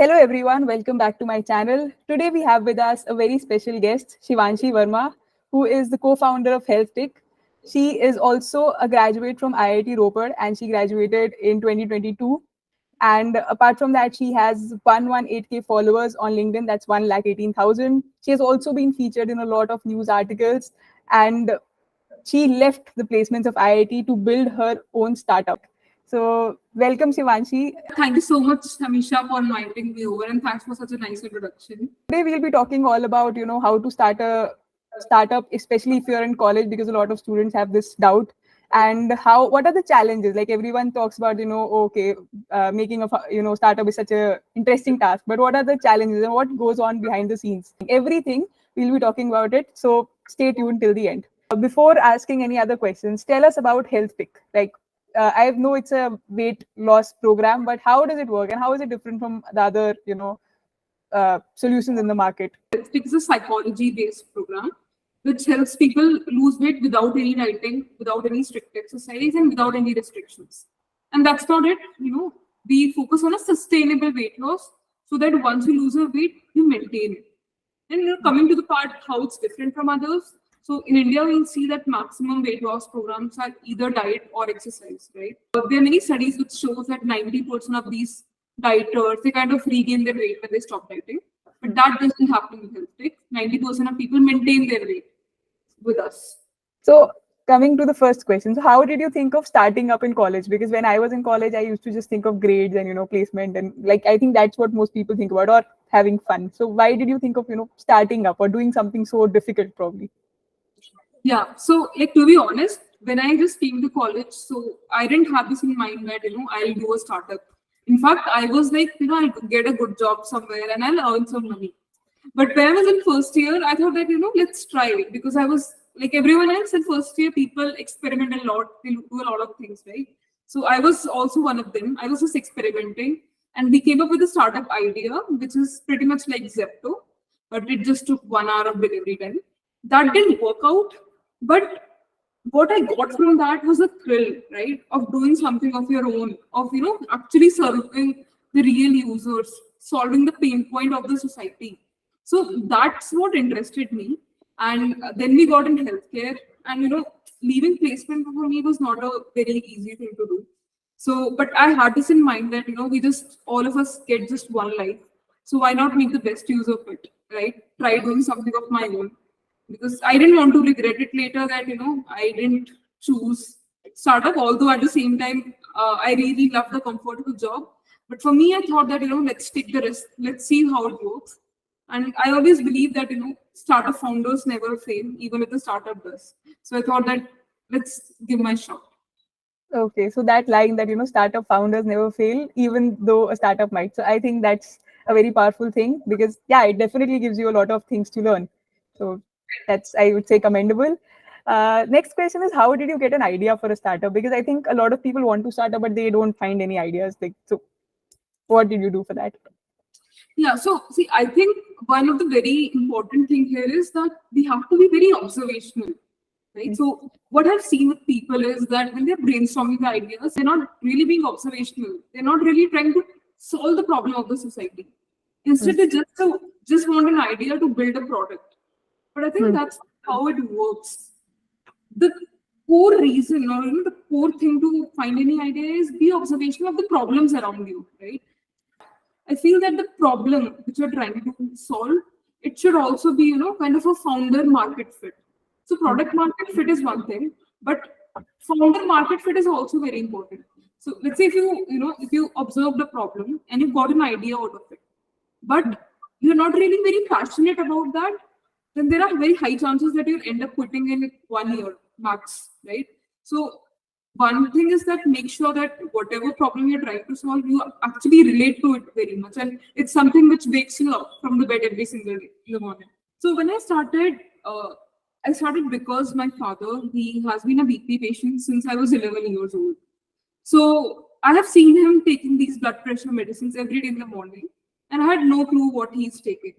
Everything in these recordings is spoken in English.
Hello everyone, welcome back to my channel. Today we have with us a very special guest, Shivanshi Verma, who is the co-founder of HealthTick. She is also a graduate from IIT Ropar and she graduated in 2022. And apart from that, she has 118K followers on LinkedIn. That's 118,000. She has also been featured in a lot of news articles and she left the placements of IIT to build her own startup. So welcome, Shivanshi. Thank you so much, Hamisha, for inviting me over, and thanks for such a nice introduction. Today we'll be talking all about how to start a startup, especially if you're in college, because a lot of students have this doubt. And what are the challenges? Like everyone talks about making a startup is such a interesting task, but what are the challenges and what goes on behind the scenes? Everything we'll be talking about it. So stay tuned till the end. Before asking any other questions, tell us about HealthTick. Like I know it's a weight loss program, but how does it work and how is it different from the other solutions in the market? HealthTick is a psychology-based program which helps people lose weight without any dieting, without any strict exercise, and without any restrictions. And that's not it. We focus on a sustainable weight loss so that once you lose your weight, you maintain it. And coming to the part how it's different from others. So in India, we'll see that maximum weight loss programs are either diet or exercise, right? But there are many studies which shows that 90% of these dieters, they kind of regain their weight when they stop dieting. But that doesn't happen with HealthTick. 90% of people maintain their weight with us. So coming to the first question, so how did you think of starting up in college? Because when I was in college, I used to just think of grades and placement, and like I think that's what most people think about, or having fun. So why did you think of starting up or doing something so difficult probably? Yeah, so to be honest, when I just came to college, so I didn't have this in mind that I'll do a startup. In fact, I was like, I'll get a good job somewhere and I'll earn some money. But when I was in first year, I thought that let's try it, because I was like everyone else in first year. People experiment a lot, they do a lot of things, right? So I was also one of them. I was just experimenting, and we came up with a startup idea, which is pretty much like Zepto, but it just took 1 hour of delivery time. That didn't work out. But what I got from that was a thrill, right? Of doing something of your own, of, actually serving the real users, solving the pain point of the society. So that's what interested me. And then we got in healthcare, and, leaving placement for me was not a very easy thing to do. So, but I had this in mind that, all of us get just one life. So why not make the best use of it, right? Try doing something of my own. Because I didn't want to regret it later that, I didn't choose startup, although at the same time, I really love the comfort of the job. But for me, I thought that, let's take the risk. Let's see how it works. And I always believe that, startup founders never fail, even if the startup does. So I thought that let's give my shot. Okay, so that line that, startup founders never fail, even though a startup might. So I think that's a very powerful thing because, yeah, it definitely gives you a lot of things to learn. So that's, I would say, commendable. Next question is, how did you get an idea for a startup? Because I think a lot of people want to start up, but they don't find any ideas. So what did you do for that? Yeah, so see, I think one of the very important thing here is that we have to be very observational, right? Mm-hmm. So what I've seen with people is that when they're brainstorming the ideas, they're not really being observational. They're not really trying to solve the problem of the society. Instead, they just want an idea to build a product. But I think that's how it works. The core reason, or the core thing to find any idea is be observational of the problems around you, right? I feel that the problem which you're trying to solve, it should also be, kind of a founder market fit. So product market fit is one thing, but founder market fit is also very important. So let's say if you observe the problem and you've got an idea out of it, but you're not really very passionate about that, then there are very high chances that you'll end up quitting in 1 year max, right? So one thing is that make sure that whatever problem you're trying to solve, you actually relate to it very much. And it's something which wakes you up from the bed every single day in the morning. So when I started because my father, he has been a BP patient since I was 11 years old. So I have seen him taking these blood pressure medicines every day in the morning, and I had no clue what he's taking.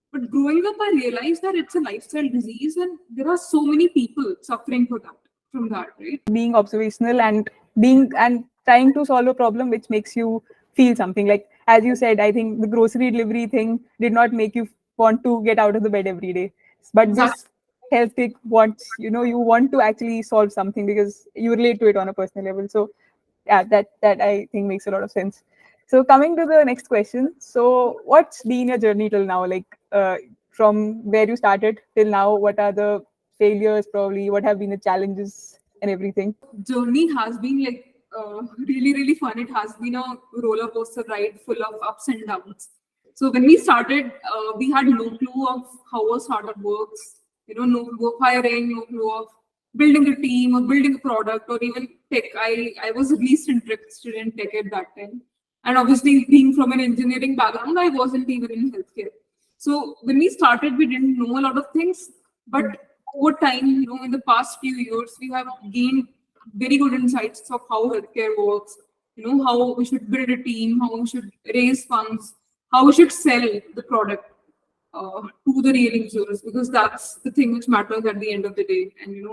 But growing up, I realized that it's a lifestyle disease and there are so many people suffering from that, right? Being observational and trying to solve a problem which makes you feel something. Like as you said, I think the grocery delivery thing did not make you want to get out of the bed every day. But Exactly. this health tech wants, you want to actually solve something because you relate to it on a personal level. So yeah, that I think makes a lot of sense. So coming to the next question. So what's been your journey till now? Like from where you started till now, what are the failures probably? What have been the challenges and everything? Journey has been like really, really fun. It has been a roller coaster ride full of ups and downs. So when we started, we had no clue of how a startup works. No clue of hiring, no clue of building a team or building a product or even tech. I was least interested in tech at that time. And obviously, being from an engineering background, I wasn't even in healthcare. So when we started, we didn't know a lot of things, but over time, in the past few years, we have gained very good insights of how healthcare works, how we should build a team, how we should raise funds, how we should sell the product to the real users, because that's the thing which matters at the end of the day, and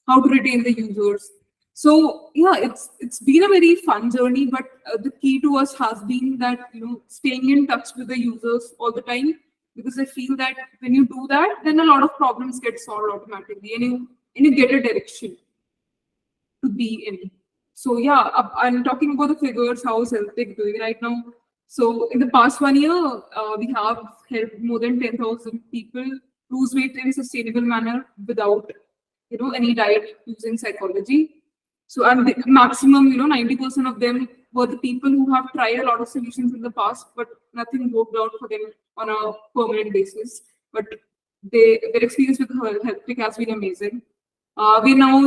how to retain the users. So yeah, it's been a very fun journey, but the key to us has been that staying in touch with the users all the time, because I feel that when you do that, then a lot of problems get solved automatically, and you get a direction to be in. So yeah, I'm talking about the figures, how is HealthTick doing right now? So in the past 1 year, we have helped more than 10,000 people lose weight in a sustainable manner without, any diet using psychology. So and the maximum, 90% of them were the people who have tried a lot of solutions in the past, but nothing worked out for them on a permanent basis. But their experience with HealthTick has been amazing. We now,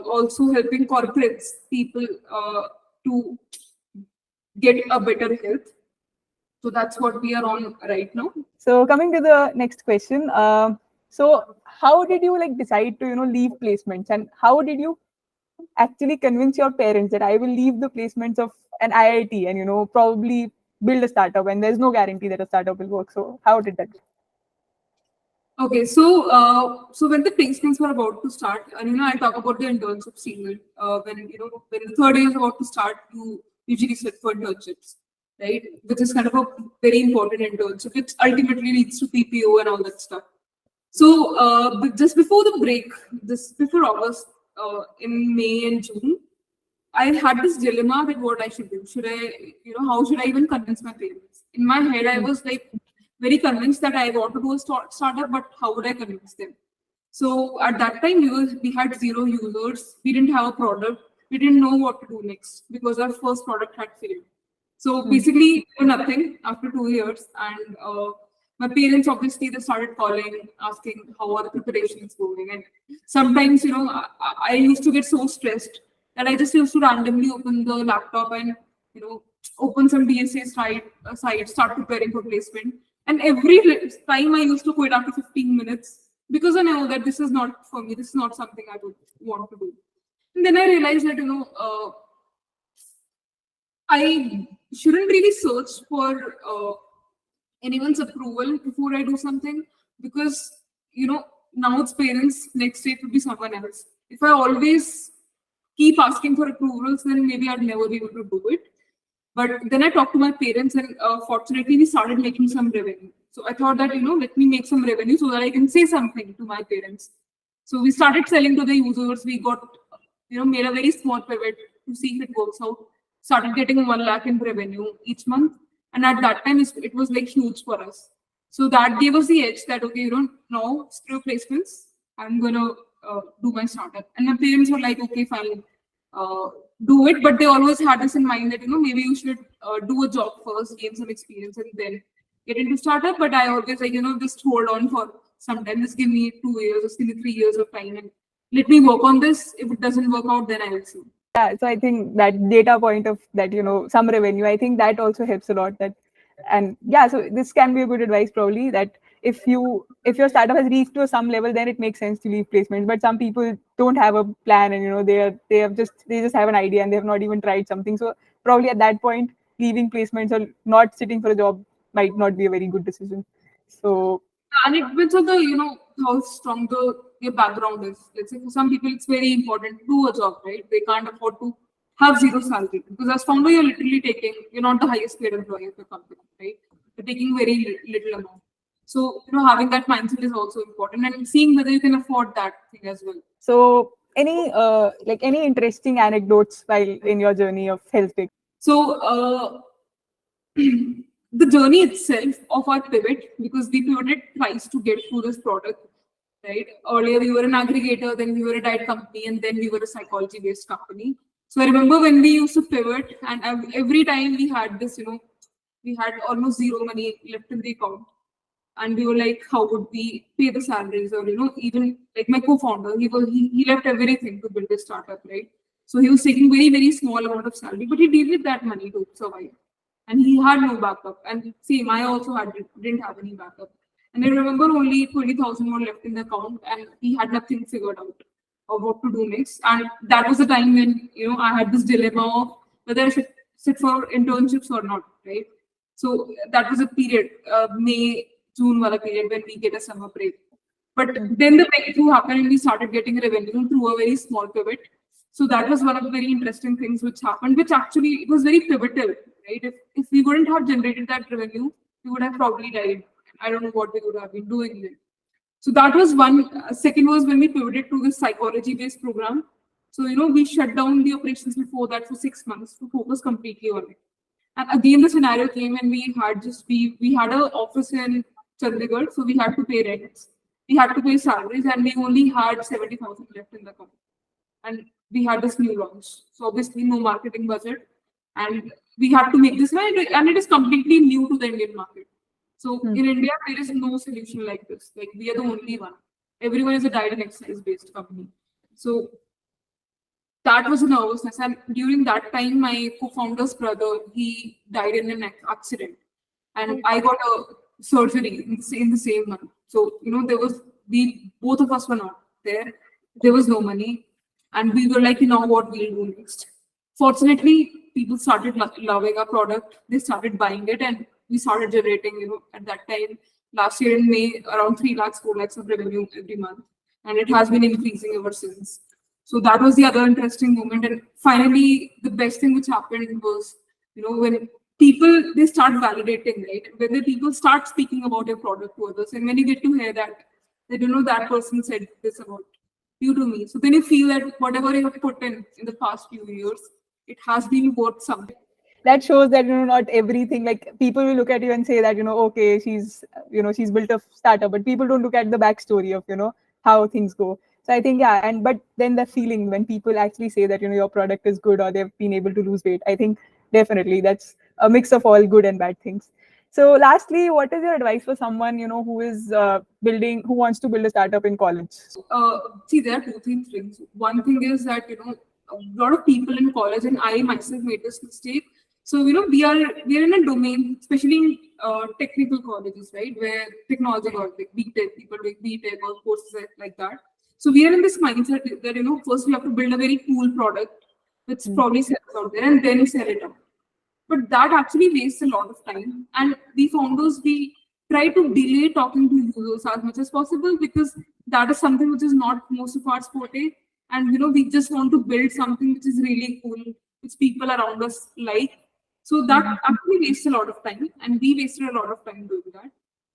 also helping corporates, people to get a better health. So that's what we are on right now. So coming to the next question. So how did you like decide to leave placements, and how did you actually convince your parents that I will leave the placements of an IIT and probably build a startup, and there's no guarantee that a startup will work. So how did that? Okay, so when the placements were about to start, and I talk about the internship season. When the third year is about to start, you usually sit for internships, right? Which is kind of a very important internship, which ultimately leads to PPO and all that stuff. So but just before the break, this before August, in May and June, I had this dilemma that what I should do. Should I, how should I even convince my parents? In my head, I was like very convinced that I want to do a startup, but how would I convince them? So at that time, we had zero users. We didn't have a product. We didn't know what to do next because our first product had failed. So basically, nothing after 2 years. And my parents, obviously, they started calling, asking how are the preparations going. And sometimes, I used to get so stressed that I just used to randomly open the laptop and, open some DSA site, start preparing for placement. And every time I used to quit after 15 minutes because I know that this is not for me. This is not something I would want to do. And then I realized that, I shouldn't really search for anyone's approval before I do something, because now it's parents, next day it will be someone else. If I always keep asking for approvals, then maybe I'd never be able to do it. But then I talked to my parents, and fortunately we started making some revenue. So I thought that let me make some revenue so that I can say something to my parents. So we started selling to the users. We got made a very small pivot to see if it works out. Started getting 1 lakh in revenue each month. And at that time, it was like huge for us. So that gave us the edge that, okay, now screw placements. I'm going to do my startup. And my parents were like, okay, fine, do it. But they always had this in mind that, maybe you should do a job first, gain some experience, and then get into startup. But I always like, just hold on for some time. Just give me 2 years, just give me 3 years of time, and let me work on this. If it doesn't work out, then I will see. Yeah, so I think that data point of that, some revenue, I think that also helps a lot. That, and yeah, so this can be a good advice probably, that if your startup has reached to some level, then it makes sense to leave placements. But some people don't have a plan, and they just have an idea and they have not even tried something. So probably at that point, leaving placements or not sitting for a job might not be a very good decision. So and it depends on the how strong your background is. Let's say for some people it's very important to do a job, right? They can't afford to have zero salary, because as founder you're literally you're not the highest paid employee of your company, right? You're taking very little amount. So having that mindset is also important, and seeing whether you can afford that thing as well. So any any interesting anecdotes while in your journey of HealthTick? So the journey itself of our pivot, because we pivoted twice to get through this product, right? Earlier we were an aggregator, then we were a diet company, and then we were a psychology-based company. So I remember when we used to pivot, and every time we had this, we had almost zero money left in the account. And we were like, how would we pay the salaries? Or, even like my co-founder, he left everything to build a startup, right? So he was taking very, very small amount of salary, but he needed that money to survive. And he had no backup. And same, I also didn't have any backup. And I remember only 20,000 were left in the account, and he had nothing figured out of what to do next. And that was the time when, I had this dilemma of whether I should sit for internships or not, right? So that was a period, May, June wala period, when we get a summer break. But then the breakthrough happened, and we started getting revenue through a very small pivot. So that was one of the very interesting things which happened, which actually it was very pivotal, right? If we wouldn't have generated that revenue, we would have probably died. I don't know what we would have been doing then. So that was one. Second was when we pivoted to this psychology-based program. So, we shut down the operations before that for 6 months to focus completely on it. And again, the scenario came when we had an office in Chandigarh, so we had to pay rents, we had to pay salaries, and we only had 70,000 left in the account. And we had this new launch, so obviously no marketing budget, and we had to make this, and it is completely new to the Indian market. So in India, there is no solution like this. Like, we are the only one. Everyone is a diet and exercise based company. So that was a nervousness. And during that time, my co-founder's brother, he died in an accident. And I got a surgery in the same month. So, both of us were not there. There was no money. And we were like, what we'll do next. Fortunately, people started loving our product. They started buying it, and we started generating, at that time, last year in May, around 3 lakhs, 4 lakhs of revenue every month. And it has been increasing ever since. So that was the other interesting moment. And finally, the best thing which happened was, when people, they start validating, right? When the people start speaking about your product to others, and when you get to hear that, that person said this about you to me. So then you feel that whatever you have put in the past few years, it has been worth something. That shows that not everything, like, people will look at you and say that okay, she's built a startup, but people don't look at the backstory of how things go. So I think, yeah, but then the feeling when people actually say that your product is good, or they've been able to lose weight, I think definitely that's a mix of all good and bad things. So lastly, what is your advice for someone who is who wants to build a startup in college? See, there are two things. One thing is that a lot of people in college, and I myself made this mistake. So we are in a domain, especially in technical colleges, right, where technology or like BTech, people doing BTech or courses like that. So we are in this mindset that first we have to build a very cool product which probably sells out there, and then sell it out. But that actually wastes a lot of time. And we founders, we try to delay talking to users as much as possible, because that is something which is not most of our forte. And we just want to build something which is really cool, which people around us like. So that actually wastes a lot of time, and we wasted a lot of time doing that.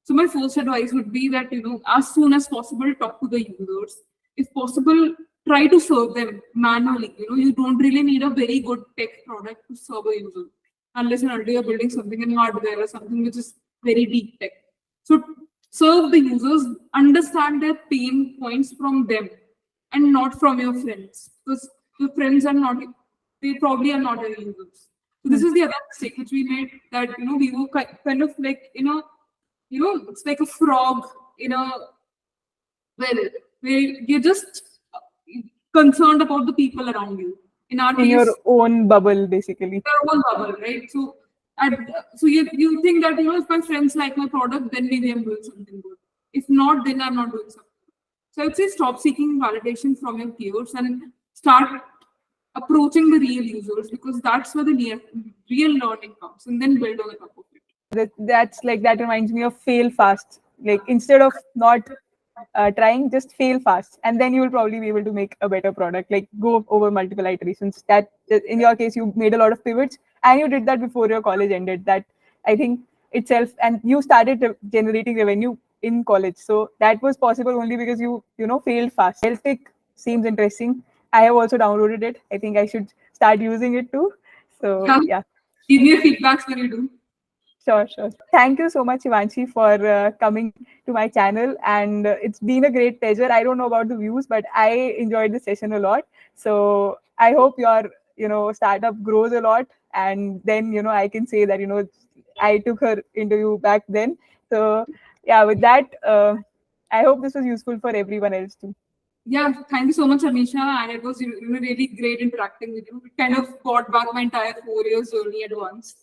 So my first advice would be that as soon as possible, talk to the users. If possible, try to serve them manually. You don't really need a very good tech product to serve a user, unless and until you're building something in hardware or something which is very deep tech. So serve the users, understand their pain points from them, and not from your friends, because your friends they probably are not your users. So this is the other mistake which we made, that we were kind of like it's like a frog in a well, where you're just concerned about the people around you. In our case, your own bubble, basically. Your own bubble, right? So you think that if my friends like my product, then maybe I'm doing something good. If not, then I'm not doing something. So I would say stop seeking validation from your peers and start approaching the real users, because that's where the real learning comes, and then build on the top of it. That reminds me of fail fast. Like, instead of not trying, just fail fast, and then you will probably be able to make a better product, like go over multiple iterations. That in your case, you made a lot of pivots, and you did that before your college ended. That, I think, itself, and you started generating revenue in college, so that was possible only because you failed fast. HealthTick seems interesting. I have also downloaded it. I think I should start using it too. So yeah. Give me your feedbacks when you do. Sure, sure. Thank you so much, Shivanshi, for coming to my channel. And it's been a great pleasure. I don't know about the views, but I enjoyed the session a lot. So I hope your, startup grows a lot. And then, I can say that, I took her interview back then. So yeah, with that, I hope this was useful for everyone else too. Yeah, thank you so much, Amisha. And it was really great interacting with you. It kind of brought back my entire 4 years journey at once.